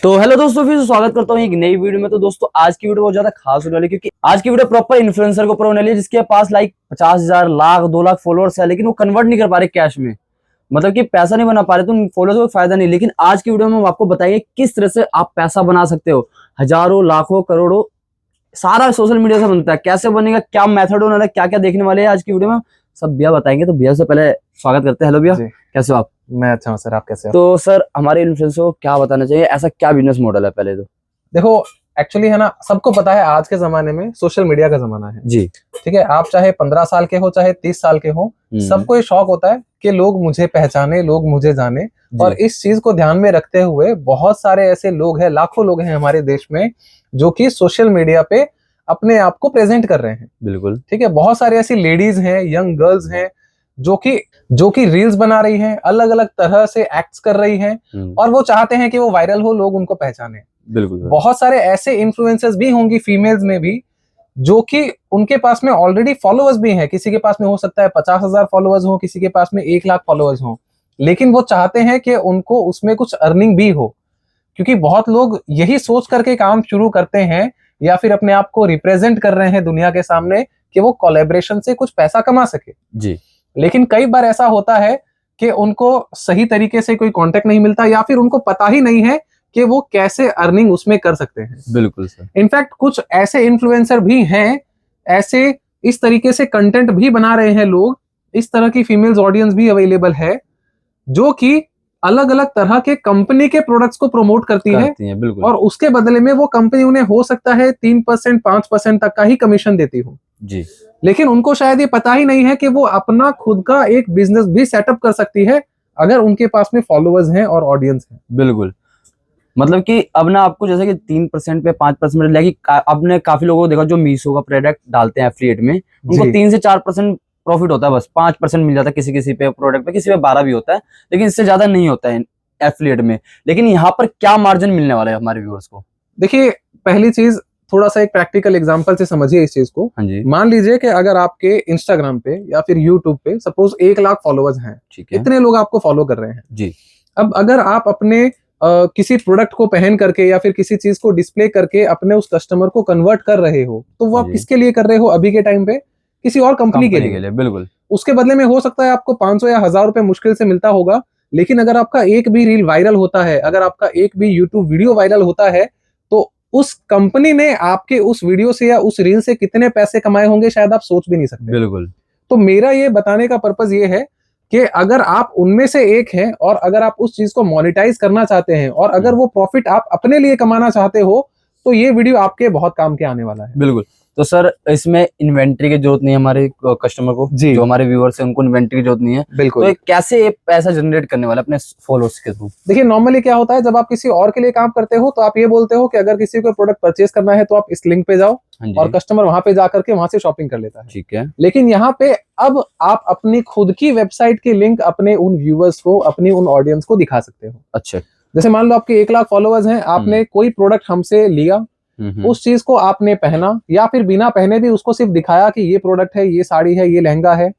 तो हेलो दोस्तों, फिर से स्वागत करता हूँ एक नई वीडियो में। तो दोस्तों आज की वीडियो बहुत ज्यादा खास होने वाली है, क्योंकि आज की वीडियो प्रॉपर इन्फ्लुएंसर के ऊपर होने वाली है, जिसके पास लाइक 50,000 लाख 2 लाख फॉलोअर्स है, लेकिन वो कन्वर्ट नहीं कर पा रहे कैश में। मतलब कि पैसा नहीं बना पा रहे, तो उन फॉलोअर्स को फायदा नहीं। लेकिन आज की वीडियो में हम आपको बताएंगे किस तरह से आप पैसा बना सकते हो, हजारों लाखों करोड़ों। सारा सोशल मीडिया से बनता है, कैसे बनेगा, क्या मेथड होने वाला है, क्या क्या देखने वाले हैं आज की वीडियो में, सब भैया बताएंगे। तो भैया से पहले स्वागत करते हैं। हेलो भैया, कैसे हो आप? मैं अच्छा हूँ सर, आप कैसे हो? तो सर हमारे इन्फ्लुएंसर को क्या बताना चाहिए, ऐसा क्या बिजनेस मॉडल है पहले तो? देखो, एक्चुअली है ना, सबको पता है आज के जमाने में सोशल मीडिया का जमाना है जी। ठीक है, आप चाहे 15 साल के हो चाहे 30 साल के हो, सबको ये शौक होता है कि लोग मुझे पहचाने, लोग मुझे जाने। और इस चीज को ध्यान में रखते हुए बहुत सारे ऐसे लोग हैं, लाखों लोग हैं हमारे देश में, जो कि सोशल मीडिया पे अपने आप को प्रेजेंट कर रहे हैं। बिल्कुल ठीक है, बहुत सारी ऐसी लेडीज हैं, यंग गर्ल्स हैं, जो कि रील्स बना रही हैं, अलग अलग तरह से एक्ट्स कर रही हैं, और वो चाहते हैं कि वो वायरल हो, लोग उनको पहचाने। बिल्कुल। बहुत सारे ऐसे इन्फ्लुएंसर्स भी होंगी फीमेल्स में भी, जो कि उनके पास में ऑलरेडी फॉलोअर्स भी हैं। किसी के पास में हो सकता है 50,000 फॉलोअर्स हो, किसी के पास में 1 लाख फॉलोअर्स हो, लेकिन वो चाहते हैं कि उनको उसमें कुछ अर्निंग भी हो। क्योंकि बहुत लोग यही सोच करके काम शुरू करते हैं, या फिर अपने आप को रिप्रेजेंट कर रहे हैं दुनिया के सामने कि वो कोलैबोरेशन से कुछ पैसा कमा सके जी। लेकिन कई बार ऐसा होता है कि उनको सही तरीके से कोई कांटेक्ट नहीं मिलता, या फिर उनको पता ही नहीं है कि वो कैसे अर्निंग उसमें कर सकते हैं। बिल्कुल सर। इनफैक्ट कुछ ऐसे इन्फ्लुएंसर भी हैं, ऐसे इस तरीके से कंटेंट भी बना रहे हैं लोग, इस तरह की फीमेल्स ऑडियंस भी अवेलेबल है, जो कि अलग अलग तरह के कंपनी के प्रोडक्ट्स को प्रमोट करती है, बिल्कुल। और उसके बदले में वो कंपनी उन्हें हो सकता है 3% 5% तक का ही कमीशन देती हो जी। लेकिन उनको शायद ये पता ही नहीं है कि वो अपना खुद का एक बिजनेस भी सेटअप कर सकती है, अगर उनके पास में फॉलोअर्स हैं और ऑडियंस है। बिल्कुल। मतलब कि अब ना आपको जैसे कि 3% पे 5% लगी, आपने काफी लोगों को देखा जो मीशो का प्रोडक्ट डालते हैं एफिलिएट में, उनको 3 से 4% प्रॉफिट होता है, बस 5% मिल जाता है किसी किसी पे प्रोडक्ट पे, किसी पे 12 भी होता है, लेकिन इससे ज्यादा नहीं होता है एफिलिएट में। लेकिन यहाँ पर क्या मार्जिन मिलने वाला है हमारे व्यूअर्स को? देखिए, पहली चीज, थोड़ा सा एक प्रैक्टिकल एग्जांपल से समझिए इस चीज को। हाँ जी। मान लीजिए कि अगर आपके इंस्टाग्राम पे या फिर यूट्यूब पे सपोज 1 लाख फॉलोअर्स हैं, ठीक है, इतने लोग आपको फॉलो कर रहे हैं जी। अब अगर आप अपने किसी प्रोडक्ट को पहन करके या फिर किसी चीज को डिस्प्ले करके अपने उस कस्टमर को कन्वर्ट कर रहे हो, तो वो आप किसके लिए कर रहे हो अभी के टाइम पे? किसी और कंपनी के लिए। बिल्कुल। उसके बदले में हो सकता है आपको 500 या 1000 रुपए मुश्किल से मिलता होगा, लेकिन अगर आपका एक भी रील वायरल होता है, अगर आपका एक भी यूट्यूब वीडियो वायरल होता है, तो उस कंपनी ने आपके उस वीडियो से या उस रील से कितने पैसे कमाए होंगे शायद आप सोच भी नहीं सकते। बिल्कुल। तो मेरा ये बताने का पर्पस ये है कि अगर आप उनमें से एक हैं, और अगर आप उस चीज को मोनेटाइज करना चाहते हैं, और अगर वो प्रॉफिट आप अपने लिए कमाना चाहते हो, तो ये वीडियो आपके बहुत काम के आने वाला है। बिल्कुल। तो सर इसमें इन्वेंट्री की जरूरत नहीं है हमारे कस्टमर को, जो हमारे व्यूअर्स हैं उनको इन्वेंट्री की जरूरत नहीं है। बिल्कुल। तो कैसे पैसा जनरेट करने वाला अपने फॉलोअर्स के थ्रू? देखिए, नॉर्मली क्या होता है, जब आप किसी और के लिए काम करते हो तो आप ये बोलते हो कि अगर किसी को प्रोडक्ट परचेज करना है तो आप इस लिंक पे जाओ, और कस्टमर वहां पे जाकर के वहां से शॉपिंग कर लेता है। ठीक है। लेकिन यहाँ पे अब आप अपनी खुद की वेबसाइट की लिंक अपने उन व्यूअर्स को, अपनी उन ऑडियंस को दिखा सकते हो। अच्छा। जैसे मान लो आपके 1 लाख फॉलोअर्स हैं, आपने कोई प्रोडक्ट हमसे लिया, उस चीज को आपने पहना, या फिर बिना पहने भी उसको सिर्फ दिखाया कि ये प्रोडक्ट है, ये साड़ी है, ये लहंगा है,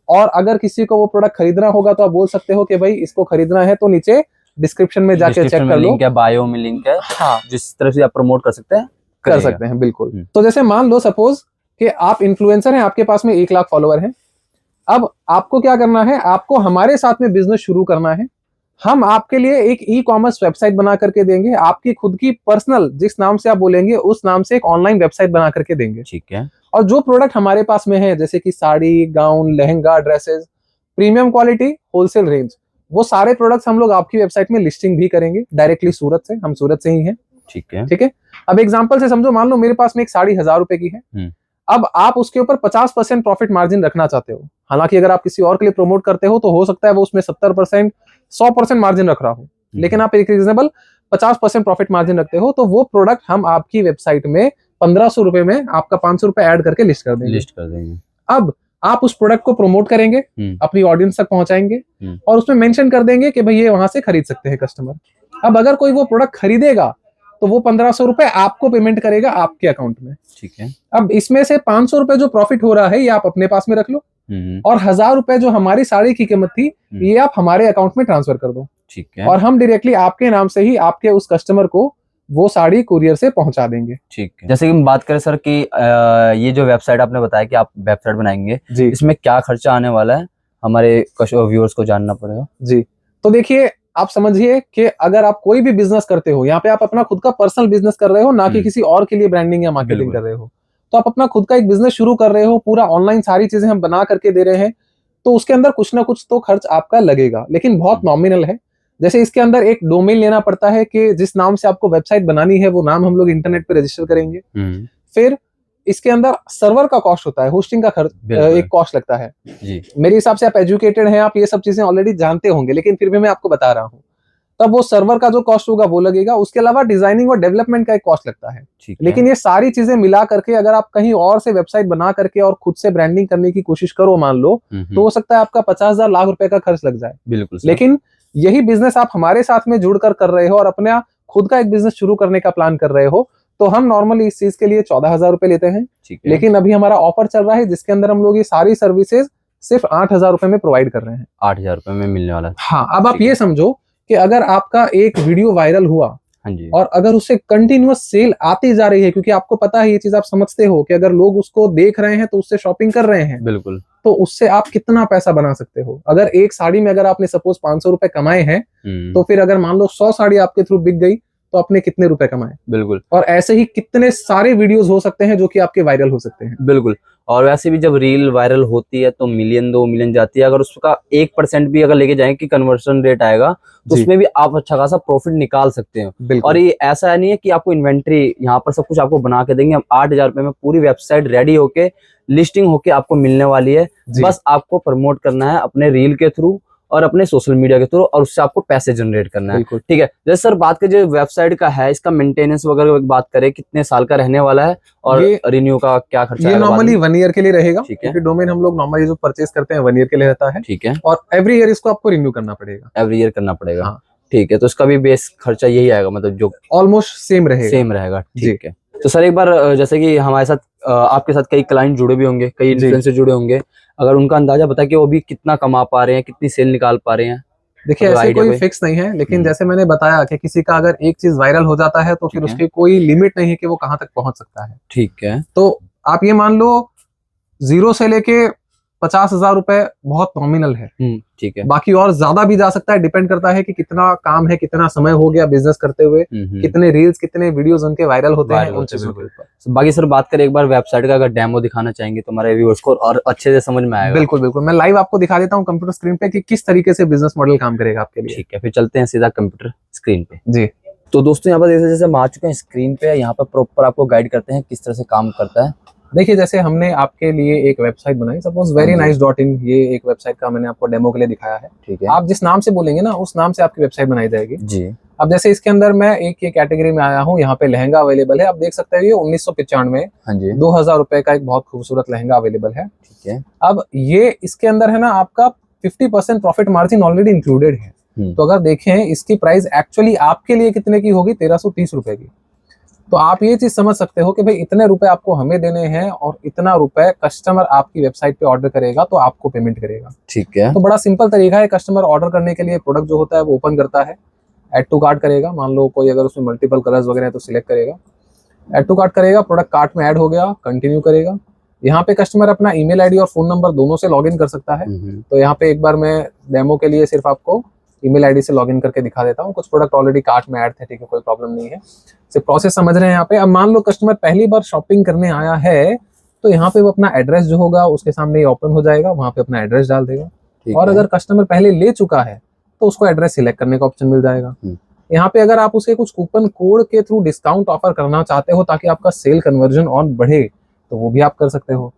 और अगर किसी को वो प्रोडक्ट खरीदना होगा तो आप बोल सकते हो कि भाई इसको खरीदना है तो नीचे डिस्क्रिप्शन में जाके चेक कर लो, लिंक है, बायो में लिंक है। हाँ, जिस तरह से आप प्रमोट कर सकते हैं कर सकते हैं। बिल्कुल। तो जैसे मान लो सपोज कि आप इन्फ्लुएंसर हैं, आपके पास में 1 लाख फॉलोअर हैं। अब आपको क्या करना है, आपको हमारे साथ में बिजनेस शुरू करना है। हम आपके लिए एक ई कॉमर्स वेबसाइट बना करके देंगे, आपकी खुद की पर्सनल, जिस नाम से आप बोलेंगे उस नाम से एक ऑनलाइन वेबसाइट बना करके देंगे। ठीक है। और जो प्रोडक्ट हमारे पास में है, जैसे कि sari, gown, lehenga, dresses, premium quality, wholesale range, वो सारे प्रोडक्ट्स हम लोग आपकी वेबसाइट में लिस्टिंग भी करेंगे डायरेक्टली सूरत से। हम सूरत से ही हैं। ठीक है। ठीक है। अब एग्जांपल से समझो, मान लो मेरे पास में एक साड़ी 1000 रुपए की है। अब आप उसके ऊपर 50% प्रॉफिट मार्जिन रखना चाहते हो। हालांकि अगर आप किसी और के लिए प्रमोट करते हो तो हो सकता है वो उसमें 70% 100% मार्जिन रख रहा हो, लेकिन आप एक रीजनेबल 50% प्रॉफिट मार्जिन रखते हो, तो वो प्रोडक्ट हम आपकी वेबसाइट में 1500 रुपए में आपका 500 रुपए ऐड करके लिस्ट कर देंगे। अब आप उस प्रोडक्ट को प्रमोट करेंगे, अपनी ऑडियंस तक पहुंचाएंगे, और उसमें मेंशन कर देंगे कि भाई ये वहां से खरीद सकते हैं कस्टमर। अब अगर कोई वो प्रोडक्ट खरीदेगा तो वो 1500 रुपए आपको पेमेंट करेगा आपके अकाउंट में। ठीक है। अब इसमें से 500 रुपए जो प्रॉफिट हो रहा है ये आप अपने पास में रख लो, और 1000 रुपए जो हमारी साड़ी की कीमत थी ये आप हमारे अकाउंट में ट्रांसफर कर दो। ठीक है। और हम डायरेक्टली आपके नाम से ही आपके उस कस्टमर को वो साड़ी कुरियर से पहुंचा देंगे। ठीक है। जैसे कि हम बात करें सर कि ये जो वेबसाइट आपने बताया कि आप वेबसाइट बनाएंगे जी इसमें क्या खर्चा आने वाला है, हमारे व्यूअर्स को जानना पड़ेगा। जी। तो देखिए, आप समझिए कि अगर आप कोई भी बिजनेस करते हो, यहाँ पे आप अपना खुद का पर्सनल बिजनेस कर रहे हो, ना कि किसी और के लिए ब्रांडिंग या मार्केटिंग बिल्कुल। कर रहे हो, तो आप अपना खुद का एक बिजनेस शुरू कर रहे हो, पूरा ऑनलाइन सारी चीजें हम बना करके दे रहे हैं, तो उसके अंदर कुछ ना कुछ तो खर्च आपका लगेगा, लेकिन बहुत नॉमिनल है। जैसे इसके अंदर एक डोमेन लेना पड़ता है कि जिस नाम से आपको वेबसाइट बनानी है वो नाम हम लोग इंटरनेट पे रजिस्टर करेंगे। फिर इसके अंदर सर्वर का कॉस्ट होता है, होस्टिंग का खर्च एक कॉस्ट लगता है जी। मेरे हिसाब से आप एजुकेटेड हैं, आप ये सब चीजें ऑलरेडी जानते होंगे, लेकिन फिर भी मैं आपको बता रहा हूँ। तब वो सर्वर का जो कॉस्ट होगा वो लगेगा, उसके अलावा डिजाइनिंग और डेवलपमेंट का एक कॉस्ट लगता है। लेकिन ये सारी चीजें मिला करके अगर आप कहीं और से वेबसाइट बना करके और खुद से ब्रांडिंग करने की कोशिश करो मान लो, तो हो सकता है आपका 50,000 लाख रुपए का खर्च लग जाए। बिल्कुल। लेकिन यही बिजनेस आप हमारे साथ में जुड़कर कर रहे हो और अपना खुद का एक बिजनेस शुरू करने का प्लान कर रहे हो, तो हम नॉर्मली इस चीज के लिए 14,000 रुपए लेते हैं। लेकिन अभी हमारा ऑफर चल रहा है जिसके अंदर हम लोग ये सारी सर्विसेज सिर्फ 8,000 रुपए में प्रोवाइड कर रहे हैं। 8,000 रुपए में मिलने वाला है। हाँ, अब आप ये समझो कि अगर आपका एक वीडियो वायरल हुआ, हाँ जी, और अगर उससे कंटिन्यूअस सेल आती जा रही है, क्योंकि आपको पता है ये चीज, आप समझते हो कि अगर लोग उसको देख रहे हैं तो उससे शॉपिंग कर रहे हैं, बिल्कुल, तो उससे आप कितना पैसा बना सकते हो। अगर एक साड़ी में अगर आपने सपोज 500 रुपए कमाए हैं, तो फिर अगर मान लो 100 साड़ी आपके थ्रू बिक गई तो आपने कितने रुपए कमाए। बिल्कुल। और ऐसे ही कितने सारे वीडियोस हो सकते हैं जो कि आपके वायरल हो सकते हैं। बिल्कुल। और वैसे भी जब रील वायरल होती है तो मिलियन 2 मिलियन जाती है, अगर उसका 1% भी अगर लेके जाएंगे कि कन्वर्शन रेट आएगा तो उसमें भी आप अच्छा खासा प्रॉफिट निकाल सकते हैं। और ये ऐसा नहीं है कि आपको इन्वेंट्री यहाँ पर सब कुछ आपको बना के देंगे। हम 8,000 रुपए में पूरी वेबसाइट रेडी होके लिस्टिंग होके आपको मिलने वाली है। बस आपको प्रमोट करना है अपने रील के थ्रू और अपने सोशल मीडिया के थ्रू, और उससे आपको पैसे जनरेट करना है। ठीक है। जैसे सर बात करें जो वेबसाइट का है, इसका मेंटेनेंस वगैरह बात करें, कितने साल का रहने वाला है और रिन्यू का क्या खर्चा है? ये नॉर्मली 1 ईयर के लिए रहेगा, क्योंकि डोमेन हम लोग नॉर्मली जो परचेस करते हैं 1 ईयर के लिए रहता है। ठीक है। और एवरी ईयर इसको आपको रिन्यू करना पड़ेगा। एवरी ईयर करना पड़ेगा। हाँ। ठीक है। तो इसका भी बेस खर्चा यही आएगा, मतलब जो ऑलमोस्ट सेम रहेगा। ठीक है। तो सर एक बार जैसे कि हमारे साथ आपके साथ कई क्लाइंट जुड़े भी होंगे, कई इन्फ्लुएंसर जुड़े होंगे, अगर उनका अंदाजा बता कि वो भी कितना कमा पा रहे हैं, कितनी सेल निकाल पा रहे हैं? देखिए, ऐसे कोई फिक्स नहीं है, लेकिन जैसे मैंने बताया कि किसी का अगर एक चीज वायरल हो जाता है तो फिर उसकी कोई लिमिट नहीं है कि वो कहां तक पहुंच सकता है। ठीक है। तो आप ये मान लो 0 से लेके 50,000 रुपए बहुत नॉमिनल है। ठीक है। बाकी और ज्यादा भी जा सकता है, डिपेंड करता है कि कितना काम है, कितना समय हो गया बिजनेस करते हुए, कितने रील्स कितने वीडियोस उनके वायरल होते हैं उन चीजों के ऊपर। बाकी सर बात करें एक बार वेबसाइट का, अगर डेमो दिखाना चाहेंगे तो हमारे व्यूअर्स को और अच्छे से समझ में आएगा। बिल्कुल बिल्कुल, मैं लाइव आपको दिखा देता हूँ कंप्यूटर स्क्रीन पे कि किस तरीके से बिजनेस मॉडल काम करेगा आपके लिए। ठीक है, फिर चलते हैं सीधा कंप्यूटर स्क्रीन पे। जी। तो दोस्तों यहाँ पर जैसे हम आ चुके हैं स्क्रीन पे, यहाँ पर प्रॉपर आपको गाइड करते हैं किस तरह से काम करता है। देखिए, जैसे हमने आपके लिए एक वेबसाइट बनाई, सपोज verynice.in, ये एक वेबसाइट का मैंने आपको डेमो के लिए दिखाया है। ठीक है। आप जिस नाम से बोलेंगे ना, उस नाम से आपकी वेबसाइट बनाई जाएगी। जी। अब जैसे इसके अंदर मैं एक कैटेगरी में आया हूँ, यहाँ पे लहंगा अवेलेबल है। आप देख सकते हैं ये 1995 2,000 रुपए का एक बहुत खूबसूरत लहंगा अवेलेबल है। ठीक है। अब ये इसके अंदर है ना, आपका 50% प्रॉफिट मार्जिन ऑलरेडी इंक्लूडेड है। तो अगर देखें इसकी प्राइस एक्चुअली आपके लिए कितने की होगी, 1,330 रुपए की। तो आप ये चीज समझ सकते हो कि भाई इतने रुपए आपको हमें देने हैं और इतना रुपए कस्टमर आपकी वेबसाइट पे ऑर्डर करेगा तो आपको पेमेंट करेगा। ठीक है। तो बड़ा सिंपल तरीका है, कस्टमर ऑर्डर करने के लिए प्रोडक्ट जो होता है वो ओपन करता है, ऐड टू कार्ट करेगा। मान लो कोई अगर उसमें मल्टीपल कलर्स वगैरह है तो सिलेक्ट करेगा, ऐड टू कार्ट करेगा, प्रोडक्ट कार्ट में ऐड हो गया, कंटिन्यू करेगा। यहाँ पे कस्टमर अपना ईमेल आईडी और फोन नंबर दोनों से लॉग इन कर सकता है। तो यहाँ पे एक बार मैं डेमो के लिए सिर्फ आपको ईमेल आईडी से लॉगिन करके दिखा देता हूँ। कुछ प्रोडक्ट ऑलरेडी कार्ट में ऐड थे, ठीक है, कोई प्रॉब्लम नहीं है। सिर्फ प्रोसेस समझ रहे हैं यहाँ पे। अब मान लो कस्टमर पहली बार शॉपिंग करने आया है, तो यहाँ पे वो अपना एड्रेस जो होगा उसके सामने ओपन हो जाएगा, वहाँ पे अपना एड्रेस डाल देगा। और अगर कस्टमर पहले ले चुका है तो उसको एड्रेस सिलेक्ट करने का ऑप्शन मिल जाएगा। यहाँ पे अगर आप उसके कुछ कूपन कोड के थ्रू डिस्काउंट ऑफर करना चाहते हो ताकि आपका सेल कन्वर्जन ऑन बढ़े, तो वो भी आप कर सकते हो।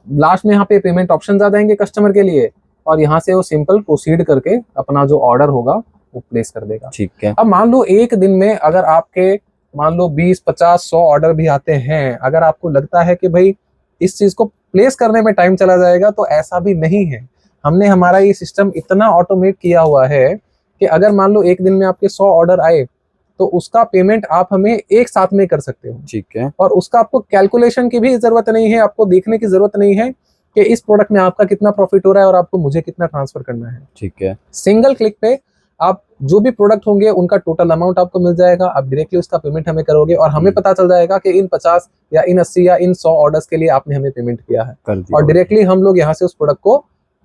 लास्ट में यहाँ पे पेमेंट ऑप्शन आ जाएंगे कस्टमर के लिए, और यहाँ से वो सिंपल प्रोसीड करके अपना जो ऑर्डर होगा वो प्लेस कर देगा। ठीक है। अब मान लो एक दिन में अगर आपके मान लो 20, 50, 100 ऑर्डर भी आते हैं, अगर आपको लगता है कि भाई इस चीज को प्लेस करने में टाइम चला जाएगा, तो ऐसा भी नहीं है। हमने हमारा ये सिस्टम इतना ऑटोमेट किया हुआ है कि अगर मान लो एक दिन में आपके 100 ऑर्डर आए तो उसका पेमेंट आप हमें एक साथ में कर सकते हो। ठीक है। और उसका आपको कैलकुलेशन की भी जरूरत नहीं है, आपको देखने की जरूरत नहीं है कि इस प्रोडक्ट में आपका कितना प्रॉफिट हो रहा है और आपको मुझे कितना ट्रांसफर करना है। ठीक है। सिंगल क्लिक पे आप जो भी प्रोडक्ट होंगे उनका टोटल अमाउंट आपको मिल जाएगा, आप डायरेक्टली उसका पेमेंट हमें करोगे और हमें पता चल जाएगा कि इन 50 या इन 80 या इन 100 ऑर्डर्स के लिए आपने हमें पेमेंट किया है, कर दिया और डायरेक्टली हम लोग यहाँ से उस प्रोडक्ट को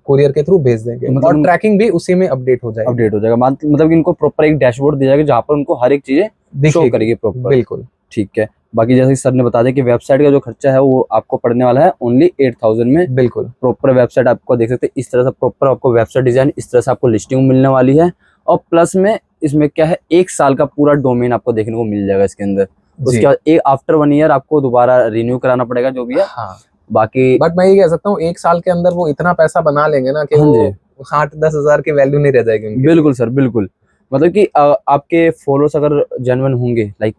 कुरियर के थ्रू भेज देंगे, तो मतलब और ट्रैकिंग भी उसी में अपडेट हो जाएगी। अपडेट हो जाएगा। मतलब कि इनको प्रॉपर एक डैशबोर्ड दिया जाएगा जहाँ पर उनको हर एक चीजें शो दिखेगी। करेगी प्रॉपर। बिल्कुल। ठीक है। बाकी जैसे कि सर ने बता दिया कि वेबसाइट का जो खर्चा है वो आपको पड़ने वाला है ओनली 8000 में। बिल्कुल। प्रॉपर वेबसाइट आपको देख सकते हैं इस तरह से, प्रॉपर आपको वेबसाइट डिजाइन इस तरह से आपको लिस्टिंग मिलने वाली है, और प्लस में इसमें क्या है 1 साल का पूरा डोमेन आपको देखने को मिल जाएगा इसके अंदर। उसके बाद एक आफ्टर 1 ईयर आपको दोबारा रिन्यू कराना पड़ेगा जो भी है। हाँ। बाकी बट मैं ये कह सकता हूँ 1 साल के अंदर वो इतना पैसा बना लेंगे ना कि हाँ वो जी। 8-10 हजार की वैल्यू नहीं रह जाएगी उनकी। बिल्कुल सर, बिल्कुल। मतलब कि आपके फॉलोअर्स अगर जेन्युइन होंगे, लाइक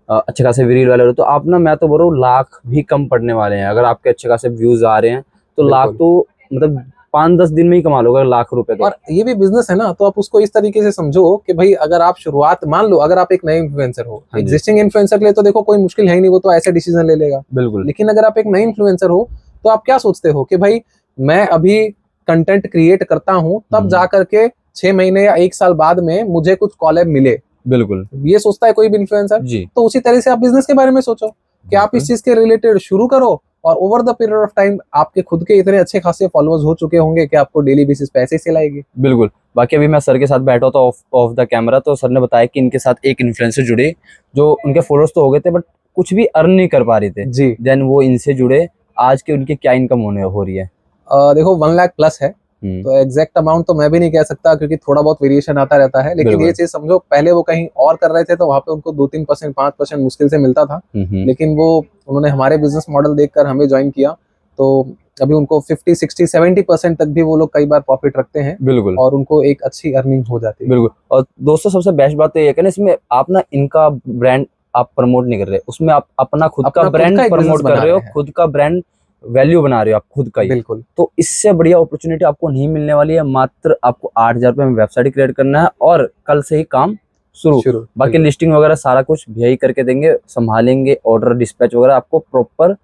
अच्छे खासे रील वाले हो, तो आप ना, मैं तो बोल रहा हूँ लाख भी कम पड़ने वाले हैं। अगर आपके अच्छे खासे व्यूज आ रहे हैं तो लाख बिल्कुल। तो मतलब 5-10 दिन में ही कमा लोगे लाख रुपए तो। और ये भी बिजनेस है ना, तो आप उसको इस तरीके से समझो कि भाई अगर आप शुरुआत, मान लो अगर आप एक नए इन्फ्लुएंसर हो, हाँ जी। एग्जिस्टिंग इन्फ्लुएंसर के लिए तो देखो कोई मुश्किल है ही नहीं, वो तो ऐसे डिसीजन ले लेगा। बिल्कुल। लेकिन अगर आप एक नए इन्फ्लुएंसर हो तो आप क्या सोचते हो कि भाई मैं अभी कंटेंट क्रिएट करता हूँ, तब जा करके 6 महीने या 1 साल बाद में मुझे कुछ कॉलैब मिले, बिल्कुल ये सोचता है कोई भी इन्फ्लुएंसर। जी। तो उसी तरह से आप बिजनेस के बारे में सोचो कि आप इस चीज के रिलेटेड शुरू करो, और over the period of time आपके खुद के इतने अच्छे खासे फॉलोअर्स हो चुके होंगे कि आपको डेली बेसिस पे ऐसे ही सिलाएगी। बिल्कुल। बाकी अभी मैं सर के साथ बैठा था ऑफ द कैमरा, तो सर ने बताया कि इनके साथ एक इन्फ्लुएंसर जुड़े जो उनके फॉलोअर्स तो हो गए थे बट कुछ भी अर्न नहीं कर पा रहे थे। जी। देन वो इनसे जुड़े, आज के उनकी क्या इनकम हो रही है? देखो 1 लाख प्लस है, तो एग्जैक्ट अमाउंट तो मैं भी नहीं कह सकता क्योंकि थोड़ा बहुत वेरिएशन आता रहता है, लेकिन ये चीज समझो पहले वो कहीं और कर रहे थे तो वहां पे उनको 2-3%, 5% मुश्किल से मिलता था, लेकिन वो उन्होंने हमारे बिजनेस मॉडल देखकर हमें ज्वाइन किया, तो अभी उनको 50, 60, 70% तक भी वो लोग कई बार प्रॉफिट रखते हैं। बिल्कुल। और उनको एक अच्छी अर्निंग हो जाती है। बिल्कुल। और दोस्तों सबसे बेस्ट बात तो ये है कि ना, इसमें आप ना इनका ब्रांड आप प्रमोट नहीं कर रहे, उसमें आप अपना खुद का ब्रांड प्रमोट कर रहे हो, खुद का ब्रांड वैल्यू बना रहे हो आप खुद का ही। बिल्कुल। तो इससे बढ़िया अपॉर्चुनिटी आपको नहीं मिलने वाली है। मात्र आपको 8000 रुपए में वेबसाइट क्रिएट करना है और कल से ही काम शुरू। बाकी लिस्टिंग वगैरह सारा कुछ यही करके देंगे, संभालेंगे, ऑर्डर डिस्पैच वगैरह आपको प्रॉपर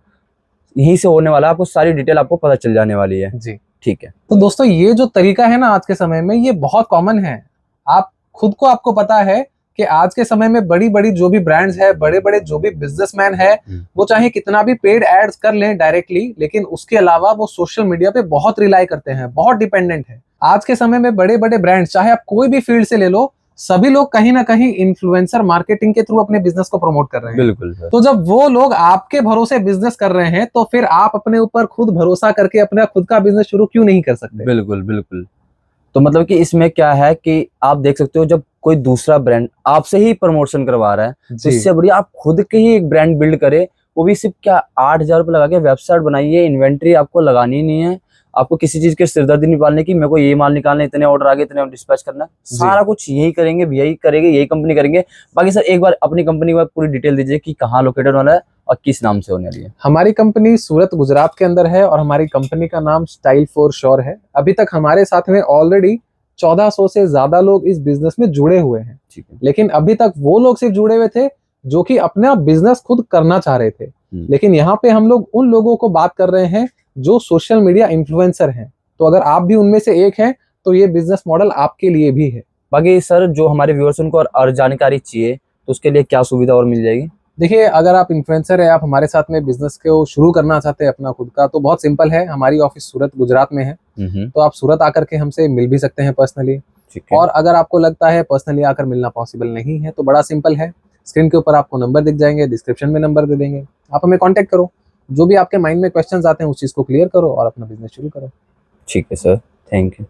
यहीं से होने वाला है, आपको सारी डिटेल आपको पता चल जाने वाली है जी। ठीक है। तो दोस्तों ये जो तरीका है ना आज के समय में, ये बहुत कॉमन है। आप खुद को, आपको पता है कि आज के समय में बड़ी बड़ी जो भी ब्रांड्स है, बड़े बड़े जो भी बिजनेसमैन है, वो चाहे कितना भी पेड एड्स कर लें डायरेक्टली, लेकिन उसके अलावा वो सोशल मीडिया पे बहुत रिलाई करते हैं, बहुत डिपेंडेंट है। आज के समय में बड़े बड़े ब्रांड्स, चाहे आप कोई भी फील्ड से ले लो, सभी लोग कहीं ना कहीं इन्फ्लुएंसर मार्केटिंग के थ्रू अपने बिजनेस को प्रमोट कर रहे हैं। बिल्कुल सर। तो जब वो लोग आपके भरोसे बिजनेस कर रहे हैं, तो फिर आप अपने ऊपर खुद भरोसा करके अपना खुद का बिजनेस शुरू क्यों नहीं कर सकते? बिल्कुल बिल्कुल। तो मतलब कि इसमें क्या है कि आप देख सकते हो, जब कोई दूसरा ब्रांड आपसे ही प्रमोशन करवा रहा है, तो इससे बढ़िया आप खुद के ही एक ब्रांड बिल्ड करें। वो भी सिर्फ क्या 8000 रुपये लगा के वेबसाइट बनाइए, इन्वेंट्री आपको लगानी नहीं है, आपको किसी चीज की सिरदर्दी नहीं पालने की, मेरे को ये माल निकालना, इतने ऑर्डर आगे, इतने डिस्पैच करना, सारा कुछ यही करेंगे, यही करेंगे, यही कंपनी करेंगे। बाकी सर एक बार अपनी कंपनी की पूरी डिटेल दीजिए कि कहाँ लोकेटेड वाला है और किस नाम से होने वाली है। हमारी कंपनी सूरत गुजरात के अंदर है और हमारी कंपनी का नाम स्टाइल फॉर श्योर है। अभी तक हमारे साथ में ऑलरेडी 1400 से ज्यादा लोग इस बिजनेस में जुड़े हुए हैं। ठीक है। लेकिन अभी तक वो लोग सिर्फ जुड़े हुए थे जो कि अपना बिजनेस खुद करना चाह रहे थे। लेकिन यहाँ पे हम लोग उन लोगों को बात कर रहे हैं जो सोशल मीडिया इन्फ्लुएंसर हैं। तो अगर आप भी उनमें से एक हैं तो ये बिजनेस मॉडल आपके लिए भी है। बाकी सर जो हमारे व्यूअर्स उनको और जानकारी चाहिए तो उसके लिए क्या सुविधा और मिल जाएगी? देखिए, अगर आप इन्फ्लुएंसर है, आप हमारे साथ में बिजनेस को शुरू करना चाहते हैं अपना खुद का, तो बहुत सिंपल है। हमारी ऑफिस सूरत गुजरात में है, तो आप सूरत आकर के हमसे मिल भी सकते हैं पर्सनली। और अगर आपको लगता है पर्सनली आकर मिलना पॉसिबल नहीं है, तो बड़ा सिंपल है, स्क्रीन के ऊपर आपको नंबर दिख जाएंगे, डिस्क्रिप्शन में नंबर दे देंगे, आप हमें कॉन्टेक्ट करो, जो भी आपके माइंड में क्वेश्चंस आते हैं उस चीज को क्लियर करो और अपना बिजनेस शुरू करो। ठीक है सर, थैंक यू।